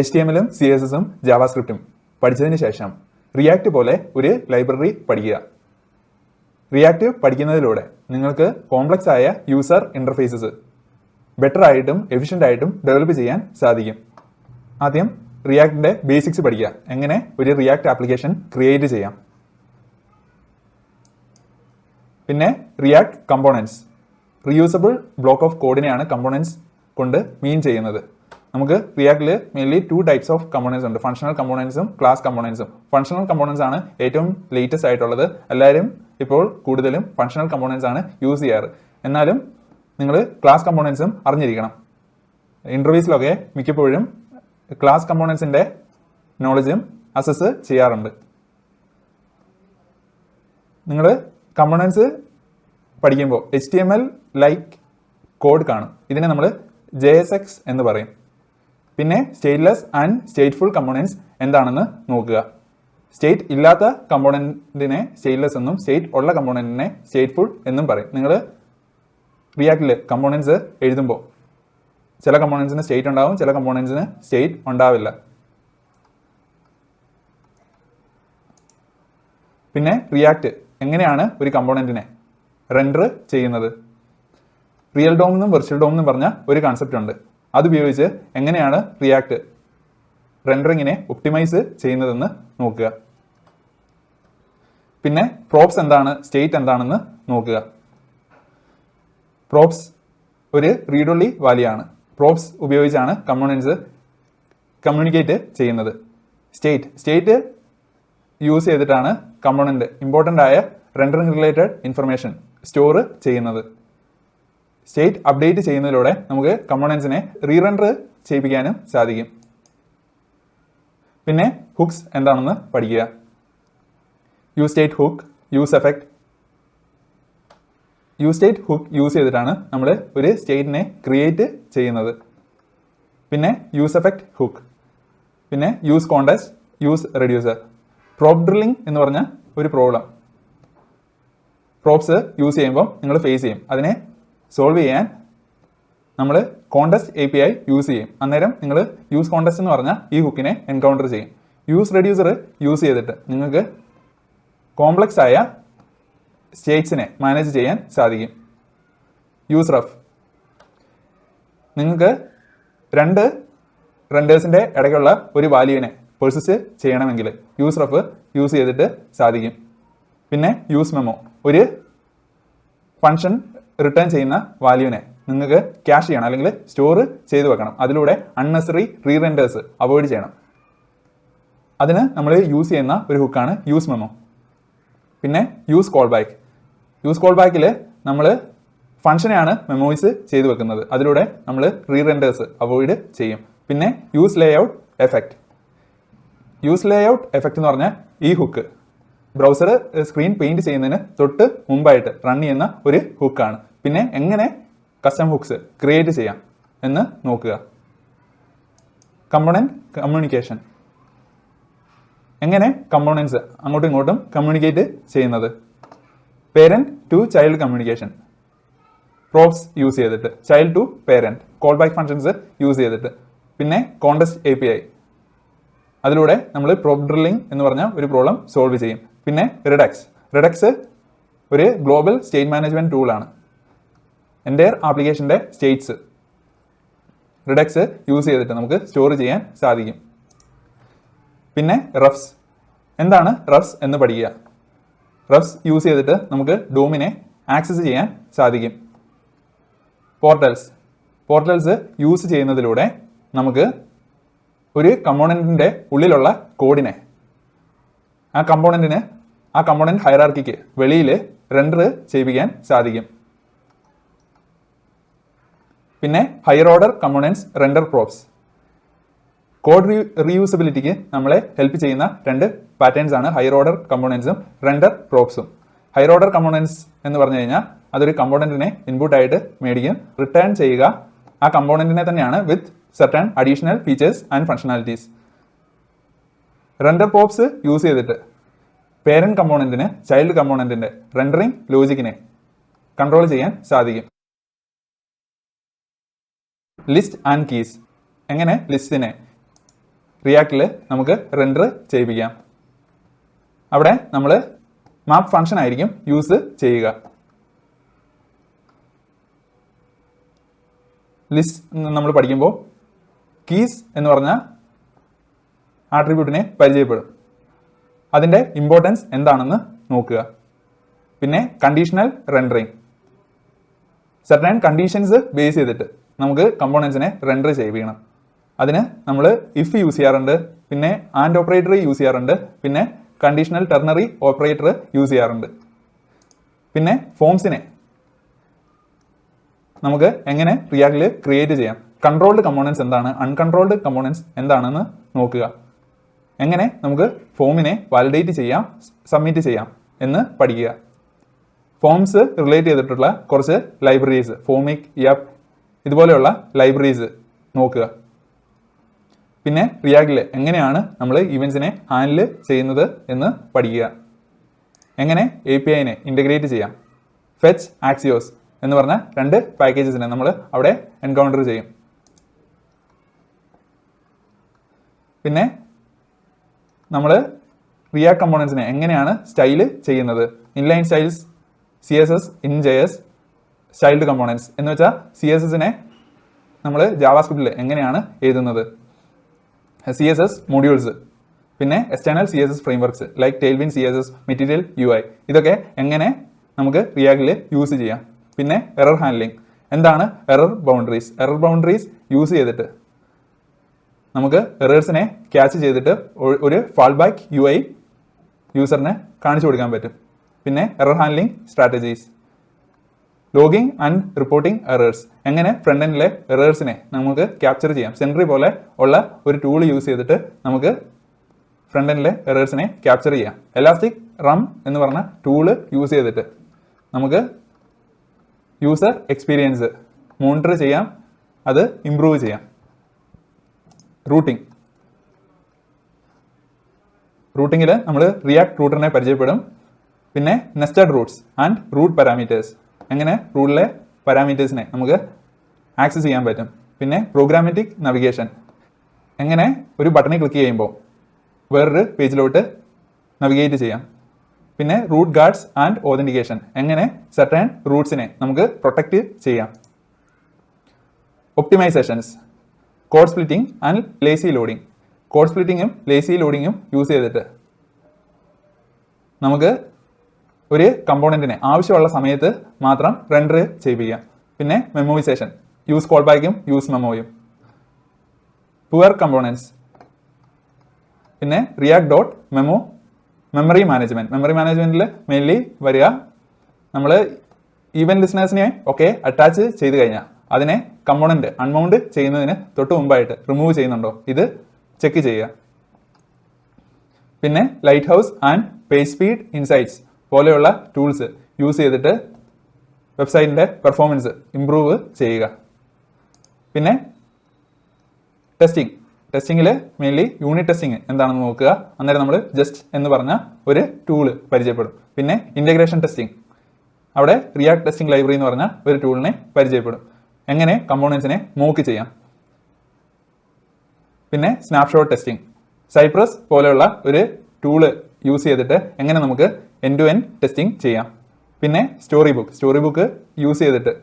HTML-ഉം CSS-ഉം ജാവാസ്ക്രിപ്റ്റും പഠിച്ചതിന് ശേഷം റിയാക്ട് പോലെ ഒരു ലൈബ്രറി പഠിക്കുക. റിയാക്ട് പഠിക്കുന്നതിലൂടെ നിങ്ങൾക്ക് കോംപ്ലക്സ് ആയ യൂസർ ഇന്റർഫേസസ് ബെറ്റർ ആയിട്ടും എഫിഷ്യൻ്റ് ആയിട്ടും ഡെവലപ്പ് ചെയ്യാൻ സാധിക്കും. ആദ്യം റിയാക്ടിന്റെ ബേസിക്സ് പഠിക്കുക. എങ്ങനെ ഒരു റിയാക്ട് ആപ്ലിക്കേഷൻ ക്രിയേറ്റ് ചെയ്യാം. പിന്നെ React components, reusable block of കോഡിനെയാണ് കമ്പോണൻസ് കൊണ്ട് മീൻ ചെയ്യുന്നത്. നമുക്ക് റിയാക്ടിൽ മെയിൻലി 2 ടൈപ്സ് ഓഫ് കമ്പോണൻസ് ഉണ്ട്, ഫങ്ഷണൽ കമ്പോണൻസും ക്ലാസ് കമ്പോണൻസും. ഫങ്ഷണൽ കമ്പോണൻസ് ആണ് ഏറ്റവും ലേറ്റസ്റ്റ് ആയിട്ടുള്ളത്. എല്ലാവരും ഇപ്പോൾ കൂടുതലും ഫങ്ഷണൽ കമ്പോണൻസ് ആണ് യൂസ് ചെയ്യാറ്. എന്നാലും നിങ്ങൾ ക്ലാസ് കമ്പോണൻസും അറിഞ്ഞിരിക്കണം. ഇന്റർവ്യൂസിലൊക്കെ മിക്കപ്പോഴും ക്ലാസ് കമ്പോണൻസിന്റെ നോളജും അസസ് ചെയ്യാറുണ്ട്. നിങ്ങൾ കമ്പോണൻസ് പഠിക്കുമ്പോൾ HTML ലൈക്ക് കോഡ് കാണും. ഇതിനെ നമ്മൾ JSX എന്ന് പറയും. പിന്നെ സ്റ്റേറ്റ്ലെസ് ആൻഡ് സ്റ്റേറ്റ്ഫുൾ കമ്പോണൻസ് എന്താണെന്ന് നോക്കുക. സ്റ്റേറ്റ് ഇല്ലാത്ത കമ്പോണന്റിനെ സ്റ്റേറ്റ്ലെസ് എന്നും സ്റ്റേറ്റ് ഉള്ള കമ്പോണന്റിനെ സ്റ്റേറ്റ്ഫുൾ എന്നും പറയും. നിങ്ങൾ റിയാക്ടിൽ കമ്പോണൻസ് എഴുതുമ്പോൾ ചില കമ്പോണൻസിന് സ്റ്റേറ്റ് ഉണ്ടാവും, ചില കമ്പോണൻസിന് സ്റ്റേറ്റ് ഉണ്ടാവില്ല. പിന്നെ റിയാക്ട് എങ്ങനെയാണ് ഒരു കമ്പോണന്റിനെ റെൻഡർ ചെയ്യുന്നത്. റിയൽ ഡോം എന്നും വെർച്വൽ ഡോം എന്നും പറഞ്ഞ ഒരു കൺസെപ്റ്റ് ഉണ്ട്. അതുപയോഗിച്ച് എങ്ങനെയാണ് റിയാക്ട് റെൻഡറിങ്ങിനെ ഒപ്റ്റിമൈസ് ചെയ്യുന്നതെന്ന് നോക്കുക. പിന്നെ പ്രോപ്സ് എന്താണ്, സ്റ്റേറ്റ് എന്താണെന്ന് നോക്കുക. പ്രോപ്സ് ഒരു റീഡ് ഒൺലി വാല്യൂ ആണ്. പ്രോപ്സ് ഉപയോഗിച്ചാണ് കമ്പോണൻസ് കമ്മ്യൂണിക്കേറ്റ് ചെയ്യുന്നത്. സ്റ്റേറ്റ് യൂസ് ചെയ്തിട്ടാണ് കമ്പോണന്റ് ഇമ്പോർട്ടൻ്റ് ആയ റെൻഡറിങ് റിലേറ്റഡ് ഇൻഫർമേഷൻ സ്റ്റോർ ചെയ്യുന്നത്. സ്റ്റേറ്റ് അപ്ഡേറ്റ് ചെയ്യുന്നതിലൂടെ നമുക്ക് കമ്പോണൻസിനെ റീറെൻഡർ ചെയ്യിപ്പിക്കാനും സാധിക്കും. പിന്നെ ഹുക്സ് എന്താണെന്ന് പഠിക്കുക. Use state hook, use effect. Use state hook use ചെയ്തിട്ടാണ് നമ്മൾ ഒരു സ്റ്റേറ്റിനെ ക്രിയേറ്റ് ചെയ്യുന്നത്. പിന്നെ യൂസ് എഫക്റ്റ് ഹുക്ക്, പിന്നെ use context, use reducer. Prop drilling എന്ന് പറഞ്ഞ ഒരു പ്രോബ്ലം പ്രോപ്സ് യൂസ് ചെയ്യുമ്പോൾ നിങ്ങൾ ഫേസ് ചെയ്യും. അതിനെ സോൾവ് ചെയ്യാൻ നമ്മൾ കോണ്ടെക്സ്റ്റ് API യൂസ് ചെയ്യും. അന്നേരം നിങ്ങൾ യൂസ് കോണ്ടെക്സ്റ്റ് എന്ന് പറഞ്ഞാൽ ഈ ഹുക്കിനെ എൻകൗണ്ടർ ചെയ്യും. യൂസ് റെഡ്യൂസർ യൂസ് ചെയ്തിട്ട് നിങ്ങൾക്ക് കോംപ്ലക്സ് ആയ സ്റ്റേറ്റ്സിനെ മാനേജ് ചെയ്യാൻ സാധിക്കും. യൂസ് റഫ്, നിങ്ങൾക്ക് 2 റെൻഡേഴ്സിൻ്റെ ഇടയ്ക്കുള്ള ഒരു വാല്യൂവിനെ പെർസിസ്റ്റ് ചെയ്യണമെങ്കിൽ യൂസ് റഫ് യൂസ് ചെയ്തിട്ട് സാധിക്കും. പിന്നെ യൂസ് മെമ്മോ, ഒരു ഫംഗ്ഷൻ റിട്ടേൺ ചെയ്യുന്ന വാല്യൂവിനെ നിങ്ങൾക്ക് ക്യാഷ് ചെയ്യണം അല്ലെങ്കിൽ സ്റ്റോർ ചെയ്ത് വെക്കണം. അതിലൂടെ അൺനെസറി റീറെൻഡേഴ്സ് അവോയ്ഡ് ചെയ്യണം. അതിന് നമ്മൾ യൂസ് ചെയ്യുന്ന ഒരു ഹുക്കാണ് യൂസ് മെമ്മോ. പിന്നെ use call back. Use call ബാക്കിൽ നമ്മൾ ഫംഗ്ഷനെയാണ് മെമ്മോയിസ് ചെയ്ത് വെക്കുന്നത്. അതിലൂടെ നമ്മൾ റീറെൻഡേഴ്സ് അവോയ്ഡ് ചെയ്യും. പിന്നെ use layout effect. Use layout effect എന്ന് പറഞ്ഞാൽ ഈ ഹുക്ക് ബ്രൗസർ സ്ക്രീൻ പെയിന്റ് ചെയ്യുന്നതിന് തൊട്ട് മുമ്പായിട്ട് റൺ ചെയ്യുന്ന ഒരു ഹുക്കാണ്. പിന്നെ എങ്ങനെ കസ്റ്റം ഹുക്സ് ക്രിയേറ്റ് ചെയ്യാം എന്ന് നോക്കുക. കമ്പോണന്റ് കമ്മ്യൂണിക്കേഷൻ, എങ്ങനെ കമ്പോണൻസ് അങ്ങോട്ടും ഇങ്ങോട്ടും കമ്മ്യൂണിക്കേറ്റ് ചെയ്യുന്നത്. Parent to child communication, props use ചെയ്തിട്ട് child to parent, callback functions use ചെയ്തിട്ട്. പിന്നെ കോണ്ടെക്സ്റ്റ് API, അതിലൂടെ നമ്മൾ പ്രോപ്പ് ഡ്രില്ലിംഗ് എന്ന് പറഞ്ഞ ഒരു പ്രോബ്ലം സോൾവ് ചെയ്യും. പിന്നെ റിഡക്സ് ഒരു ഗ്ലോബൽ സ്റ്റേറ്റ് മാനേജ്മെന്റ് ടൂളാണ്. എൻ്റയർ ആപ്ലിക്കേഷൻ്റെ സ്റ്റേറ്റ്സ് റിഡക്സ് യൂസ് ചെയ്തിട്ട് നമുക്ക് സ്റ്റോർ ചെയ്യാൻ സാധിക്കും. പിന്നെ റഫ്സ്, എന്താണ് റഫ്സ് എന്ന് പഠിക്കുക. റഫ്സ് യൂസ് ചെയ്തിട്ട് നമുക്ക് ഡോമിനെ ആക്സസ് ചെയ്യാൻ സാധിക്കും. പോർട്ടൽസ് യൂസ് ചെയ്യുന്നതിലൂടെ നമുക്ക് ഒരു കമ്പോണന്റിന്റെ ഉള്ളിലുള്ള കോഡിനെ ആ കമ്പോണന്റ് ഹൈറാർക്കിക്ക് വെളിയിൽ റെൻഡർ ചെയ്യിപ്പിക്കാൻ സാധിക്കും. പിന്നെ higher order components render props. Code റീയൂസബിലിറ്റിക്ക് നമ്മളെ ഹെൽപ്പ് ചെയ്യുന്ന 2 പാറ്റേൺസ് ആണ് ഹയർ ഓർഡർ കമ്പോണൻസും റെൻഡർ പ്രോപ്സും. ഹയർ ഓർഡർ കമ്പോണൻസ് എന്ന് പറഞ്ഞു കഴിഞ്ഞാൽ അതൊരു കമ്പോണന്റിനെ ഇൻപുട്ട് ആയിട്ട് മേടിക്കും, റിട്ടേൺ ചെയ്യുക ആ കമ്പോണന്റിനെ തന്നെയാണ് വിത്ത് certain additional features and functionalities. Render props use ചെയ്തിട്ട് പേരന്റ് കമ്പോണന്റിന് ചൈൽഡ് കമ്പോണന്റിന്റെ റെൻഡറിംഗ് ലോജിക്കിനെ കൺട്രോൾ ചെയ്യാൻ സാധിക്കും. ലിസ്റ്റ് ആൻഡ് കീസ്, എങ്ങനെ ലിസ്റ്റിനെ റിയാക്റ്റിൽ നമുക്ക് റെൻഡർ ചെയ്യിപ്പിക്കാം. അവിടെ നമ്മൾ മാപ്പ് ഫംഗ്ഷൻ ആയിരിക്കും യൂസ് ചെയ്യുക. ലിസ്റ്റ് നമ്മൾ പഠിക്കുമ്പോൾ കീസ് എന്ന് പറഞ്ഞ ആട്രിബ്യൂട്ടിനെ പരിചയപ്പെടും. അതിൻ്റെ ഇമ്പോർട്ടൻസ് എന്താണെന്ന് നോക്കുക. പിന്നെ conditional rendering, certain conditions base ചെയ്തിട്ട് നമുക്ക് കമ്പോണൻസിനെ റെൻഡർ ചെയ്യണം. അതിന് നമ്മൾ ഇഫ് യൂസ് ചെയ്യാറുണ്ട്, പിന്നെ ആൻഡ് ഓപ്പറേറ്റർ യൂസ് ചെയ്യാറുണ്ട്, പിന്നെ കണ്ടീഷണൽ ടെർണറി ഓപ്പറേറ്റർ യൂസ് ചെയ്യാറുണ്ട്. പിന്നെ ഫോംസിനെ നമുക്ക് എങ്ങനെ റിയാക്റ്റിൽ ക്രിയേറ്റ് ചെയ്യാം, കൺട്രോൾഡ് കമ്പോണൻസ് എന്താണ്, അൺകൺട്രോൾഡ് കമ്പോണൻസ് എന്താണെന്ന് നോക്കുക. എങ്ങനെ നമുക്ക് ഫോമിനെ വാലിഡേറ്റ് ചെയ്യാം, സബ്മിറ്റ് ചെയ്യാം എന്ന് പഠിക്കുക. ഫോംസ് റിലേറ്റ് ചെയ്തിട്ടുള്ള കുറച്ച് ലൈബ്രറീസ്, ഫോമിക്, യപ്പ് ഇതുപോലെയുള്ള ലൈബ്രറീസ് നോക്കുക. പിന്നെ റിയാക്റ്റിൽ എങ്ങനെയാണ് നമ്മൾ ഇവൻസിനെ ഹാൻഡിൽ ചെയ്യുന്നത് എന്ന് പഠിക്കുക. എങ്ങനെ APIനെ ഇൻ്റഗ്രേറ്റ് ചെയ്യാം. ഫെച്ച്, ആക്സിയോസ് എന്ന് പറഞ്ഞ 2 പാക്കേജസിനെ നമ്മൾ അവിടെ എൻകൗണ്ടർ ചെയ്യും. പിന്നെ നമ്മൾ റിയാക്ട് കമ്പോണൻസിനെ എങ്ങനെയാണ് സ്റ്റൈല് ചെയ്യുന്നത്. Inline styles, CSS, InJS, styled components എന്ന് വെച്ചാൽ CSSനെ നമ്മൾ ജാവാസ്ക്രിപ്റ്റിൽ എങ്ങനെയാണ് എഴുതുന്നത്. CSS മോഡ്യൂൾസ്, പിന്നെ external CSS frameworks like Tailwind CSS, material UI ഇതൊക്കെ എങ്ങനെ നമുക്ക് റിയാക്റ്റിൽ യൂസ് ചെയ്യാം. പിന്നെ എറർ ഹാൻഡ്ലിംഗ്, എന്താണ് എറർ ബൗണ്ടറീസ് യൂസ് ചെയ്തിട്ട് നമുക്ക് എറേഴ്സിനെ ക്യാച്ച് ചെയ്തിട്ട് ഒരു ഫാൾ ബാക്ക് UI യൂസറിനെ കാണിച്ചു കൊടുക്കാൻ പറ്റും. പിന്നെ error handling strategies, logging and reporting errors, എങ്ങനെ ഫ്രണ്ട് എൻഡിലെ എറേഴ്സിനെ നമുക്ക് ക്യാപ്ചർ ചെയ്യാം. സെൻട്രി പോലെ ഉള്ള ഒരു ടൂൾ യൂസ് ചെയ്തിട്ട് നമുക്ക് ഫ്രണ്ട് എൻഡിലെ എറേഴ്സിനെ ക്യാപ്ചർ ചെയ്യാം. എലാസ്റ്റിക് റം എന്ന് പറഞ്ഞ ടൂള് യൂസ് ചെയ്തിട്ട് നമുക്ക് യൂസർ എക്സ്പീരിയൻസ് മോണിറ്റർ ചെയ്യാം, അത് ഇംപ്രൂവ് ചെയ്യാം. റൂട്ടിങ്ങിൽ നമ്മൾ റിയാക്ട് റൂട്ടറിനെ പരിചയപ്പെടും. പിന്നെ nested routes and route parameters, എങ്ങനെ റൂട്ടിലെ പാരാമീറ്റേഴ്സിനെ നമുക്ക് ആക്സസ് ചെയ്യാൻ പറ്റും. പിന്നെ പ്രോഗ്രാമാറ്റിക് നാവിഗേഷൻ, എങ്ങനെ ഒരു ബട്ടണിൽ ക്ലിക്ക് ചെയ്യുമ്പോൾ വേറൊരു പേജിലോട്ട് നാവിഗേറ്റ് ചെയ്യാം. പിന്നെ റൂട്ട് ഗാർഡ്സ് ആൻഡ് ഓതന്റിക്കേഷൻ, എങ്ങനെ സർട്ടൻ റൂട്ട്സിനെ നമുക്ക് പ്രൊട്ടക്റ്റ് ചെയ്യാം. Optimizations, code splitting and lazy loading, കോഡ് സ്പ്ലിറ്റിങ്ങും ലേസി ലോഡിങ്ങും യൂസ് ചെയ്തിട്ട് നമുക്ക് ഒരു കമ്പോണൻറ്റിനെ ആവശ്യമുള്ള സമയത്ത് മാത്രം റെൻഡർ ചെയ്യിപ്പിക്കാം. പിന്നെ memoization, use callback use മെമ്മോയും. പുവർ കമ്പോണൻസ്, പിന്നെ റിയാക്ട് ഡോട്ട് മെമ്മോ മെമ്മറി മാനേജ്മെൻറ്റിൽ മെയിൻലി വരിക നമ്മൾ ഈവൻറ്റ് ലിസണേഴ്സിനെ ഒക്കെ അറ്റാച്ച് ചെയ്ത് കഴിഞ്ഞാൽ അതിനെ കമ്പോണൻറ്റ് അൺമൗണ്ട് ചെയ്യുന്നതിന് തൊട്ട് മുമ്പായിട്ട് റിമൂവ് ചെയ്യുന്നുണ്ടോ ഇത് ചെക്ക് ചെയ്യുക. പിന്നെ light house and page speed insights പോലെയുള്ള ടൂൾസ് യൂസ് ചെയ്തിട്ട് വെബ്സൈറ്റിൻ്റെ പെർഫോമൻസ് ഇംപ്രൂവ് ചെയ്യുക. പിന്നെ ടെസ്റ്റിങ്ങിൽ മെയിൻലി യൂണിറ്റ് ടെസ്റ്റിംഗ് എന്താണെന്ന് നോക്കുക. അന്നേരം നമ്മൾ ജസ്റ്റ് എന്ന് പറഞ്ഞ ഒരു ടൂള് പരിചയപ്പെടും. പിന്നെ ഇൻ്റഗ്രേഷൻ ടെസ്റ്റിംഗ്, അവിടെ റിയാക്ട് ടെസ്റ്റിംഗ് ലൈബ്രറി എന്ന് പറഞ്ഞ ഒരു ടൂളിനെ പരിചയപ്പെടും. എങ്ങനെ കമ്പോണൻസിനെ മോക്ക് ചെയ്യാം. പിന്നെ സ്നാപ്ഷോട്ട് ടെസ്റ്റിംഗ്, സൈപ്രസ് പോലെയുള്ള ഒരു ടൂള് യൂസ് ചെയ്തിട്ട് എങ്ങനെ നമുക്ക് എൻഡ് ടു എൻഡ് ടെസ്റ്റിംഗ് ചെയ്യാം. പിന്നെ സ്റ്റോറി ബുക്ക് യൂസ് ചെയ്തിട്ട്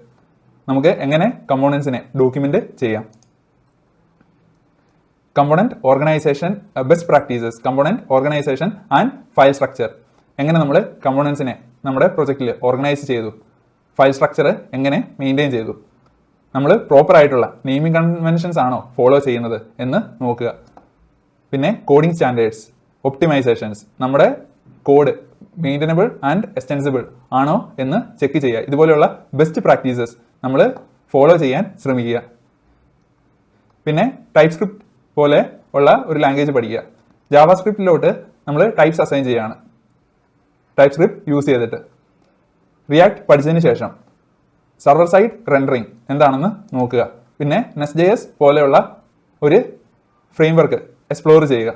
നമുക്ക് എങ്ങനെ കമ്പോണൻസിനെ ഡോക്യുമെന്റ് ചെയ്യാം. Component organisation best practices, component organisation and file structure, എങ്ങനെ നമ്മൾ കമ്പോണൻസിനെ നമ്മുടെ പ്രൊജക്റ്റിൽ ഓർഗനൈസ് ചെയ്തു, ഫയൽ സ്ട്രക്ചർ എങ്ങനെ മെയിൻറ്റെയിൻ ചെയ്തു, നമ്മൾ പ്രോപ്പർ ആയിട്ടുള്ള നെയിമിംഗ് കൺവെൻഷൻസ് ആണോ ഫോളോ ചെയ്യുന്നത് എന്ന് നോക്കുക. പിന്നെ കോഡിംഗ് സ്റ്റാൻഡേർഡ്സ്, ഒപ്റ്റിമൈസേഷൻസ്, നമ്മുടെ കോഡ് മെയിൻറ്റനബിൾ ആൻഡ് എക്സ്റ്റെൻസിബിൾ ആണോ എന്ന് ചെക്ക് ചെയ്യുക. ഇതുപോലെയുള്ള ബെസ്റ്റ് പ്രാക്ടീസസ് നമ്മൾ ഫോളോ ചെയ്യാൻ ശ്രമിക്കുക. പിന്നെ ടൈപ്പ് സ്ക്രിപ്റ്റ് പോലെ ഉള്ള ഒരു ലാംഗ്വേജ് പഠിക്കുക. ജാവാസ്ക്രിപ്റ്റിലോട്ട് നമ്മൾ ടൈപ്സ് അസൈൻ ചെയ്യുകയാണ് ടൈപ്പ് സ്ക്രിപ്റ്റ് യൂസ് ചെയ്തിട്ട്. റിയാക്ട് പഠിച്ചതിന് ശേഷം സർവർ സൈഡ് റെൻഡറിങ് എന്താണെന്ന് നോക്കുക. പിന്നെ Nest.js പോലെയുള്ള ഒരു ഫ്രെയിംവർക്ക് എക്സ്പ്ലോർ ചെയ്യുക.